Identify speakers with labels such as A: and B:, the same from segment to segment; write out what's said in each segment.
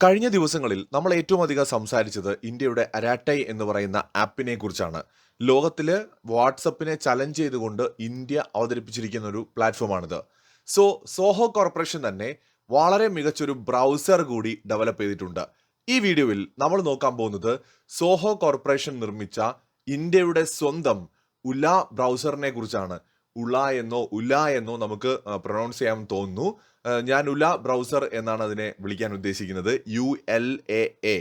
A: കഴിഞ്ഞ ദിവസങ്ങളിൽ നമ്മൾ ഏറ്റവും അധികം സംസാരിച്ചത് ഇന്ത്യയുടെ അരാട്ടൈ എന്ന് പറയുന്ന ആപ്പിനെ കുറിച്ചാണ്. ലോകത്തില് വാട്സപ്പിനെ ചലഞ്ച് ചെയ്തുകൊണ്ട് ഇന്ത്യ അവതരിപ്പിച്ചിരിക്കുന്ന ഒരു പ്ലാറ്റ്ഫോമാണിത്. സോഹോ കോർപ്പറേഷൻ തന്നെ വളരെ മികച്ചൊരു ബ്രൗസർ കൂടി ഡെവലപ്പ് ചെയ്തിട്ടുണ്ട്. ഈ വീഡിയോയിൽ നമ്മൾ നോക്കാൻ പോകുന്നത് സോഹോ കോർപ്പറേഷൻ നിർമ്മിച്ച ഇന്ത്യയുടെ സ്വന്തം ഉല ബ്രൗസറിനെ കുറിച്ചാണ്. ഉള എന്നോ ഉല എന്നോ നമുക്ക് പ്രൊനൗൺസ് ചെയ്യാൻ തോന്നുന്നു. ഞാൻ ഉല ബ്രൗസർ എന്നാണ് അതിനെ വിളിക്കാൻ ഉദ്ദേശിക്കുന്നത്. ULAA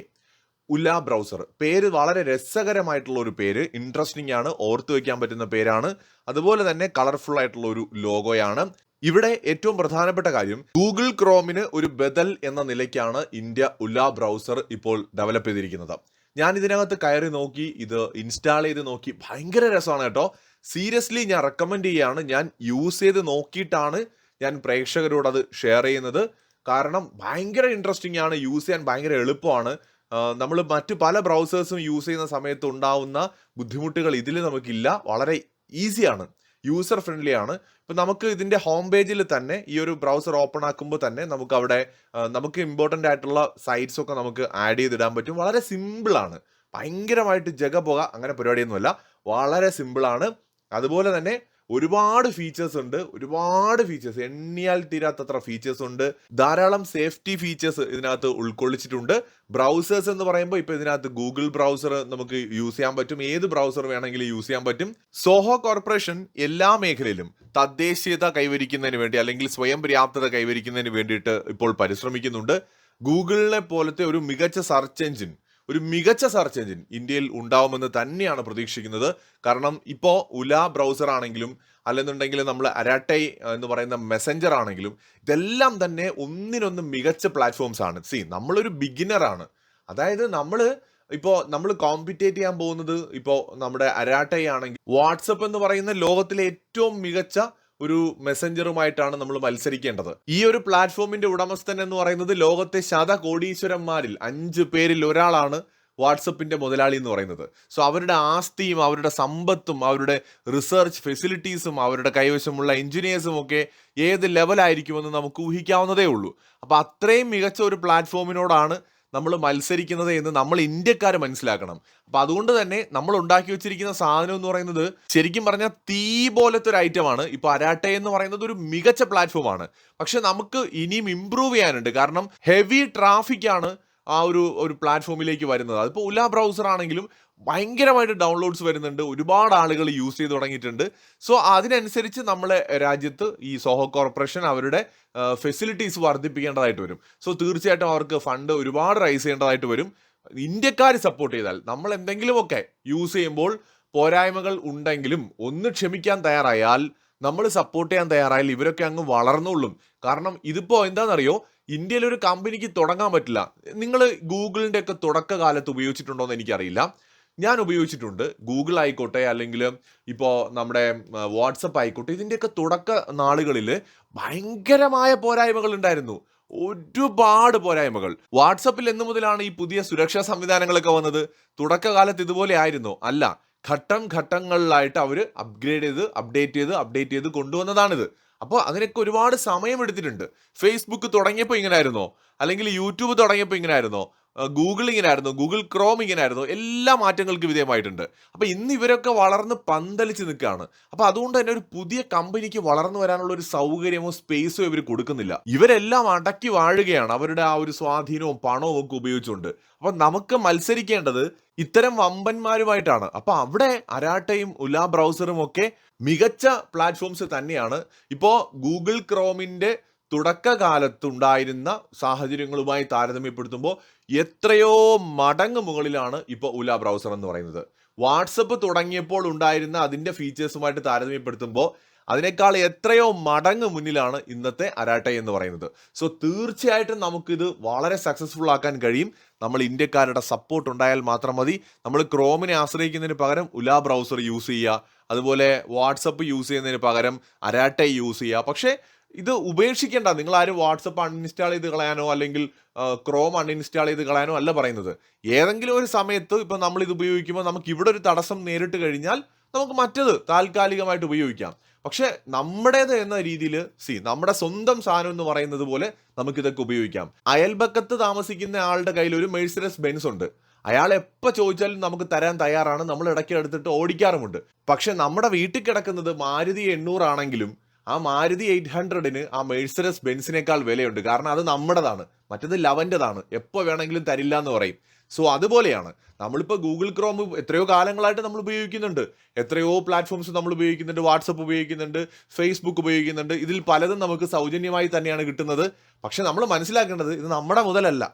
A: Ulaa browser. പേര് വളരെ രസകരമായിട്ടുള്ള ഒരു പേര്, ഇൻട്രസ്റ്റിംഗ് ആണ്, ഓർത്തു വെക്കാൻ പറ്റുന്ന പേരാണ്. അതുപോലെ തന്നെ കളർഫുൾ ആയിട്ടുള്ള ഒരു ലോഗോയാണ്. ഇവിടെ ഏറ്റവും പ്രധാനപ്പെട്ട കാര്യം, ഗൂഗിൾ ക്രോമിന് ഒരു ബദൽ എന്ന നിലയ്ക്കാണ് ഇന്ത്യ ഉല ബ്രൗസർ ഇപ്പോൾ ഡെവലപ്പ് ചെയ്തിരിക്കുന്നത്. ഞാൻ ഇതിനകത്ത് കയറി നോക്കി, ഇത് ഇൻസ്റ്റാൾ ചെയ്ത് നോക്കി, ഭയങ്കര രസമാണ് കേട്ടോ. സീരിയസ്ലി ഞാൻ റെക്കമെൻഡ് ചെയ്യാണ്. ഞാൻ യൂസ് ചെയ്ത് നോക്കിയിട്ടാണ് ഞാൻ പ്രേക്ഷകരോട് അത് ഷെയർ ചെയ്യുന്നത്. കാരണം ഭയങ്കര ഇൻട്രസ്റ്റിംഗ് ആണ്, യൂസ് ചെയ്യാൻ ഭയങ്കര എളുപ്പമാണ്. നമ്മൾ മറ്റു പല ബ്രൗസേഴ്സും യൂസ് ചെയ്യുന്ന സമയത്ത് ഉണ്ടാവുന്ന ബുദ്ധിമുട്ടുകൾ ഇതിൽ നമുക്കില്ല. വളരെ ഈസിയാണ്, യൂസർ ഫ്രണ്ട്ലി ആണ്. ഇപ്പം നമുക്ക് ഇതിൻ്റെ ഹോം പേജിൽ തന്നെ ഈ ഒരു ബ്രൗസർ ഓപ്പൺ ആക്കുമ്പോൾ തന്നെ നമുക്ക് അവിടെ നമുക്ക് ഇമ്പോർട്ടൻ്റ് ആയിട്ടുള്ള സൈറ്റ്സ് ഒക്കെ നമുക്ക് ആഡ് ചെയ്തിടാൻ പറ്റും. വളരെ സിമ്പിളാണ്, ഭയങ്കരമായിട്ട് ജഗപുക അങ്ങനെ പരിപാടിയൊന്നുമല്ല, വളരെ സിമ്പിളാണ്. അതുപോലെ തന്നെ ഒരുപാട് ഫീച്ചേഴ്സ് ഉണ്ട്, ഒരുപാട് ഫീച്ചേഴ്സ്, എണ്ണിയാൽ തീരാത്തത്ര ഫീച്ചേഴ്സ് ഉണ്ട്. ധാരാളം സേഫ്റ്റി ഫീച്ചേഴ്സ് ഇതിനകത്ത് ഉൾക്കൊള്ളിച്ചിട്ടുണ്ട്. ബ്രൗസേഴ്സ് എന്ന് പറയുമ്പോൾ ഇപ്പോൾ ഇതിനകത്ത് ഗൂഗിൾ ബ്രൗസർ നമുക്ക് യൂസ് ചെയ്യാൻ പറ്റും, ഏത് ബ്രൗസർ വേണമെങ്കിലും യൂസ് ചെയ്യാൻ പറ്റും. സോഹോ കോർപ്പറേഷൻ എല്ലാ മേഖലയിലും തദ്ദേശീയത കൈവരിക്കുന്നതിന് വേണ്ടി അല്ലെങ്കിൽ സ്വയം പര്യാപ്തത കൈവരിക്കുന്നതിന് വേണ്ടിയിട്ട് ഇപ്പോൾ പരിശ്രമിക്കുന്നുണ്ട്. ഗൂഗിളിനെ പോലത്തെ ഒരു മികച്ച സെർച്ച് എഞ്ചിൻ ഇന്ത്യയിൽ ഉണ്ടാവുമെന്ന് തന്നെയാണ് പ്രതീക്ഷിക്കുന്നത്. കാരണം ഇപ്പോൾ ഉല ബ്രൗസർ ആണെങ്കിലും അല്ലെന്നുണ്ടെങ്കിൽ നമ്മൾ അരാട്ടൈ എന്ന് പറയുന്ന മെസ്സഞ്ചർ ആണെങ്കിലും ഇതെല്ലാം തന്നെ ഒന്നിനൊന്ന് മികച്ച പ്ലാറ്റ്ഫോംസ് ആണ്. നമ്മളൊരു ബിഗിനറാണ്. അതായത് നമ്മൾ കോമ്പറ്റേറ്റ് ചെയ്യാൻ പോകുന്നത് ഇപ്പോൾ നമ്മുടെ അരാട്ടൈ ആണെങ്കിൽ വാട്സപ്പ് എന്ന് പറയുന്ന ലോകത്തിലെ ഏറ്റവും മികച്ച ഒരു മെസ്സഞ്ചറുമായിട്ടാണ് നമ്മൾ മത്സരിക്കേണ്ടത്. ഈ ഒരു പ്ലാറ്റ്ഫോമിന്റെ ഉടമസ്ഥൻ എന്ന് പറയുന്നത് ലോകത്തെ ശതകോടീശ്വരന്മാരിൽ 5 പേരിൽ ഒരാളാണ് വാട്സപ്പിന്റെ മുതലാളി എന്ന് പറയുന്നത്. അവരുടെ ആസ്തിയും അവരുടെ സമ്പത്തും അവരുടെ റിസർച്ച് ഫെസിലിറ്റീസും അവരുടെ കൈവശമുള്ള എഞ്ചിനീയേഴ്സും ഒക്കെ ഏത് ലെവലായിരിക്കുമെന്ന് നമുക്ക് ഊഹിക്കാവുന്നതേ ഉള്ളൂ. അപ്പോൾ അത്രയും മികച്ച ഒരു പ്ലാറ്റ്ഫോമിനോടാണ് നമ്മൾ മത്സരിക്കുന്നത് എന്ന് നമ്മൾ ഇന്ത്യക്കാർ മനസ്സിലാക്കണം. അപ്പൊ അതുകൊണ്ട് തന്നെ നമ്മൾ ഉണ്ടാക്കി വെച്ചിരിക്കുന്ന സാധനം എന്ന് പറയുന്നത് ശരിക്കും പറഞ്ഞാൽ തീ പോലത്തെ ഒരു ഐറ്റമാണ്. ഇപ്പൊ അരാട്ടേ എന്ന് പറയുന്നത് ഒരു മികച്ച പ്ലാറ്റ്ഫോമാണ്. പക്ഷെ നമുക്ക് ഇനിയും ഇംപ്രൂവ് ചെയ്യാനുണ്ട്. കാരണം ഹെവി ട്രാഫിക് ആണ് ആ ഒരു പ്ലാറ്റ്ഫോമിലേക്ക് വരുന്നത്. അതിപ്പോൾ ഉല ബ്രൗസർ ആണെങ്കിലും ഭയങ്കരമായിട്ട് ഡൗൺലോഡ്സ് വരുന്നുണ്ട്, ഒരുപാട് ആളുകൾ യൂസ് ചെയ്ത് തുടങ്ങിയിട്ടുണ്ട്. അതിനനുസരിച്ച് നമ്മളെ രാജ്യത്ത് ഈ സോഹോ കോർപ്പറേഷൻ അവരുടെ ഫെസിലിറ്റീസ് വർദ്ധിപ്പിക്കേണ്ടതായിട്ട് വരും. തീർച്ചയായിട്ടും അവർക്ക് ഫണ്ട് ഒരുപാട് റൈസ് ചെയ്യേണ്ടതായിട്ട് വരും. ഇന്ത്യക്കാർ സപ്പോർട്ട് ചെയ്താൽ, നമ്മൾ എന്തെങ്കിലുമൊക്കെ യൂസ് ചെയ്യുമ്പോൾ പോരായ്മകൾ ഉണ്ടെങ്കിലും ഒന്ന് ക്ഷമിക്കാൻ തയ്യാറായാൽ, നമ്മൾ സപ്പോർട്ട് ചെയ്യാൻ തയ്യാറായാൽ ഇവരൊക്കെ അങ്ങ് വളർന്നുള്ളും. കാരണം ഇതിപ്പോൾ എന്താണെന്നറിയോ, ഇന്ത്യയിൽ ഒരു കമ്പനിക്ക് തുടങ്ങാൻ പറ്റില്ല. നിങ്ങൾ ഗൂഗിളിൻ്റെ ഒക്കെ തുടക്കകാലത്ത് ഉപയോഗിച്ചിട്ടുണ്ടോ എന്ന് എനിക്കറിയില്ല. ഞാൻ ഉപയോഗിച്ചിട്ടുണ്ട്. ഗൂഗിൾ ആയിക്കോട്ടെ അല്ലെങ്കിൽ ഇപ്പോൾ നമ്മുടെ വാട്സപ്പ് ആയിക്കോട്ടെ, ഇതിൻ്റെയൊക്കെ തുടക്ക നാളുകളിൽ ഭയങ്കരമായ പോരായ്മകൾ ഉണ്ടായിരുന്നു, ഒരുപാട് പോരായ്മകൾ. വാട്സപ്പിൽ എന്ന് മുതലാണ് ഈ പുതിയ സുരക്ഷാ സംവിധാനങ്ങളൊക്കെ വന്നത്? തുടക്കകാലത്ത് ഇതുപോലെ ആയിരുന്നോ? അല്ല, ഘട്ടങ്ങളിലായിട്ട് അവർ അപ്ഡേറ്റ് ചെയ്ത് കൊണ്ടുവന്നതാണിത്. അപ്പോൾ അതിനൊക്കെ ഒരുപാട് സമയം എടുത്തിട്ടുണ്ട്. ഫേസ്ബുക്ക് തുടങ്ങിയപ്പോൾ ഇങ്ങനെ ആയിരുന്നോ? അല്ലെങ്കിൽ യൂട്യൂബ് തുടങ്ങിയപ്പോൾ ഇങ്ങനെ ആയിരുന്നോ? ഗൂഗിൾ ഇങ്ങനെ ആയിരുന്നു, ഗൂഗിൾ ക്രോം ഇങ്ങനെ ആയിരുന്നു? എല്ലാ മാറ്റങ്ങൾക്ക് വിധേയമായിട്ടുണ്ട്. അപ്പോൾ ഇന്ന് ഇവരൊക്കെ വളർന്ന് പന്തലിച്ച് നിൽക്കുകയാണ്. അപ്പോൾ അതുകൊണ്ട് തന്നെ ഒരു പുതിയ കമ്പനിക്ക് വളർന്നു വരാനുള്ള ഒരു സൗകര്യമോ സ്പേസോ ഇവർ കൊടുക്കുന്നില്ല. ഇവരെല്ലാം അടക്കി വാഴുകയാണ് അവരുടെ ആ ഒരു സ്വാധീനവും പണവും ഒക്കെ ഉപയോഗിച്ചുകൊണ്ട്. അപ്പോൾ നമുക്ക് മത്സരിക്കേണ്ടത് ഇത്തരം വമ്പന്മാരുമായിട്ടാണ്. അപ്പോൾ അവിടെ അരാട്ടയും ഉല ബ്രൗസറും ഒക്കെ മികച്ച പ്ലാറ്റ്ഫോംസ് തന്നെയാണ്. ഇപ്പോൾ ഗൂഗിൾ ക്രോമിൻ്റെ തുടക്കകാലത്തുണ്ടായിരുന്ന സാഹചര്യങ്ങളുമായി താരതമ്യപ്പെടുത്തുമ്പോൾ എത്രയോ മടങ്ങ് മുകളിലാണ് ഇപ്പോൾ ഉല ബ്രൗസർ എന്ന് പറയുന്നത്. വാട്സപ്പ് തുടങ്ങിയപ്പോൾ ഉണ്ടായിരുന്ന അതിൻ്റെ ഫീച്ചേഴ്സുമായിട്ട് താരതമ്യപ്പെടുത്തുമ്പോൾ അതിനേക്കാൾ എത്രയോ മടങ്ങ് മുന്നിലാണ് ഇന്നത്തെ അരാട്ടൈ എന്ന് പറയുന്നത്. തീർച്ചയായിട്ടും നമുക്കിത് വളരെ സക്സസ്ഫുൾ ആക്കാൻ കഴിയും. നമ്മൾ ഇന്ത്യക്കാരുടെ സപ്പോർട്ട് ഉണ്ടായാൽ മാത്രം മതി. നമ്മൾ ക്രോമിനെ ആശ്രയിക്കുന്നതിന് പകരം ഉല ബ്രൗസർ യൂസ് ചെയ്യുക, അതുപോലെ വാട്സപ്പ് യൂസ് ചെയ്യുന്നതിന് പകരം അരാട്ടൈ യൂസ് ചെയ്യുക. പക്ഷേ ഇത് ഉപേക്ഷിക്കേണ്ട. നിങ്ങൾ ആരും വാട്സപ്പ് അൺഇൻസ്റ്റാൾ ചെയ്ത് കളയാനോ അല്ലെങ്കിൽ ക്രോം അൺഇൻസ്റ്റാൾ ചെയ്ത് കളയാനോ അല്ല പറയുന്നത്. ഏതെങ്കിലും ഒരു സമയത്ത് ഇപ്പം നമ്മൾ ഇത് ഉപയോഗിക്കുമ്പോൾ നമുക്ക് ഇവിടെ ഒരു തടസ്സം നേരിട്ട് കഴിഞ്ഞാൽ നമുക്ക് മറ്റത് താൽക്കാലികമായിട്ട് ഉപയോഗിക്കാം. പക്ഷെ നമ്മുടേത് എന്ന രീതിയിൽ നമ്മുടെ സ്വന്തം സാധനം എന്ന് പറയുന്നത് പോലെ നമുക്കിതൊക്കെ ഉപയോഗിക്കാം. അയൽപക്കത്ത് താമസിക്കുന്ന ആളുടെ കയ്യിൽ ഒരു മെഴ്സിഡസ് ബെൻസ് ഉണ്ട്. അയാൾ എപ്പോൾ ചോദിച്ചാലും നമുക്ക് തരാൻ തയ്യാറാണ്. നമ്മൾ ഇടയ്ക്ക് എടുത്തിട്ട് ഓടിക്കാറുമുണ്ട്. പക്ഷെ നമ്മുടെ വീട്ടിൽ കിടക്കുന്നത് മാരുതി 800 ആണെങ്കിലും ആ മാരുതി 800ന് ആ മെഴ്സിഡസ് ബെൻസിനേക്കാൾ വിലയുണ്ട്. കാരണം അത് നമ്മുടേതാണ്, മറ്റത് ലവൻ്റെതാണ്. എപ്പോൾ വേണമെങ്കിലും തരില്ല എന്ന് പറയും. സോ അതുപോലെയാണ് നമ്മളിപ്പോൾ ഗൂഗിൾ ക്രോം എത്രയോ കാലങ്ങളായിട്ട് നമ്മൾ ഉപയോഗിക്കുന്നുണ്ട്. എത്രയോ പ്ലാറ്റ്ഫോംസ് നമ്മൾ ഉപയോഗിക്കുന്നുണ്ട്. വാട്സപ്പ് ഉപയോഗിക്കുന്നുണ്ട്, ഫേസ്ബുക്ക് ഉപയോഗിക്കുന്നുണ്ട്. ഇതിൽ പലതും നമുക്ക് സൗജന്യമായി തന്നെയാണ് കിട്ടുന്നത്. പക്ഷെ നമ്മൾ മനസ്സിലാക്കേണ്ടത് ഇത് നമ്മുടെ മുതലല്ല,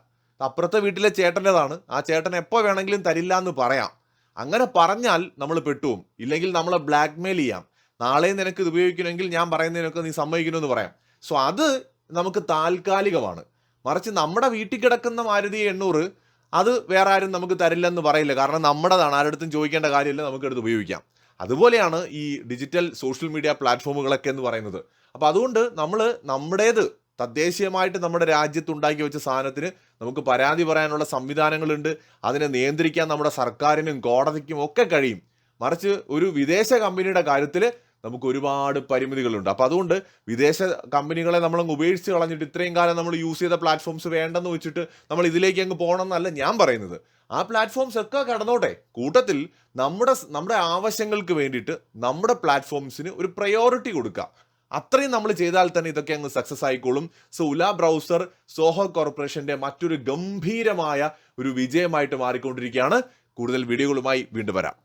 A: അപ്പുറത്തെ വീട്ടിലെ ചേട്ടൻ്റെതാണ്. ആ ചേട്ടൻ എപ്പോൾ വേണമെങ്കിലും തരില്ല എന്ന് പറയാം. അങ്ങനെ പറഞ്ഞാൽ നമ്മൾ പെട്ടുപോകും. ഇല്ലെങ്കിൽ നമ്മളെ ബ്ലാക്ക് മെയിൽ ചെയ്യാം. നാളെ നിനക്ക് ഇത് ഉപയോഗിക്കണമെങ്കിൽ ഞാൻ പറയുന്നതിനൊക്കെ നീ സമ്മതിക്കണമെന്ന് പറയാം. സോ അത് നമുക്ക് താൽക്കാലികമാണ്. മറിച്ച് നമ്മുടെ വീട്ടിൽ കിടക്കുന്ന മാരുതി 800 അത് വേറെ ആരും നമുക്ക് തരില്ലെന്ന് പറയില്ല. കാരണം നമ്മുടേതാണ്, ആരുടെടുത്തും ചോദിക്കേണ്ട കാര്യമില്ല, നമുക്കെടുത്ത് ഉപയോഗിക്കാം. അതുപോലെയാണ് ഈ ഡിജിറ്റൽ സോഷ്യൽ മീഡിയ പ്ലാറ്റ്ഫോമുകളൊക്കെ എന്ന് പറയുന്നത്. അപ്പോൾ അതുകൊണ്ട് നമ്മൾ നമ്മുടേത് തദ്ദേശീയമായിട്ട് നമ്മുടെ രാജ്യത്ത് ഉണ്ടാക്കി വെച്ച സാധനത്തിന് നമുക്ക് പരാതി പറയാനുള്ള സംവിധാനങ്ങളുണ്ട്. അതിനെ നിയന്ത്രിക്കാൻ നമ്മുടെ സർക്കാരിനും കോടതിക്കും ഒക്കെ കഴിയും. മറിച്ച് ഒരു വിദേശ കമ്പനിയുടെ കാര്യത്തിൽ നമുക്ക് ഒരുപാട് പരിമിതികളുണ്ട്. അപ്പോൾ അതുകൊണ്ട് വിദേശ കമ്പനികളെ നമ്മളങ്ങ് ഉപേക്ഷിച്ച് കളഞ്ഞിട്ട് ഇത്രയും കാലം നമ്മൾ യൂസ് ചെയ്ത പ്ലാറ്റ്ഫോംസ് വേണ്ടെന്ന് വെച്ചിട്ട് നമ്മൾ ഇതിലേക്ക് അങ്ങ് പോകണം എന്നല്ല ഞാൻ പറയുന്നത്. ആ പ്ലാറ്റ്ഫോംസ് ഒക്കെ കടന്നോട്ടെ. കൂട്ടത്തിൽ നമ്മുടെ ആവശ്യങ്ങൾക്ക് വേണ്ടിയിട്ട് നമ്മുടെ പ്ലാറ്റ്ഫോംസിന് ഒരു പ്രയോറിറ്റി കൊടുക്കുക. അത്രയും നമ്മൾ ചെയ്താൽ തന്നെ ഇതൊക്കെ അങ്ങ് സക്സസ് ആയിക്കോളും. സോ ഉല ബ്രൗസർ സോഹോ കോർപ്പറേഷന്റെ മറ്റൊരു ഗംഭീരമായ ഒരു വിജയമായിട്ട് മാറിക്കൊണ്ടിരിക്കുകയാണ്. കൂടുതൽ വീഡിയോകളുമായി വീണ്ടും വരാം.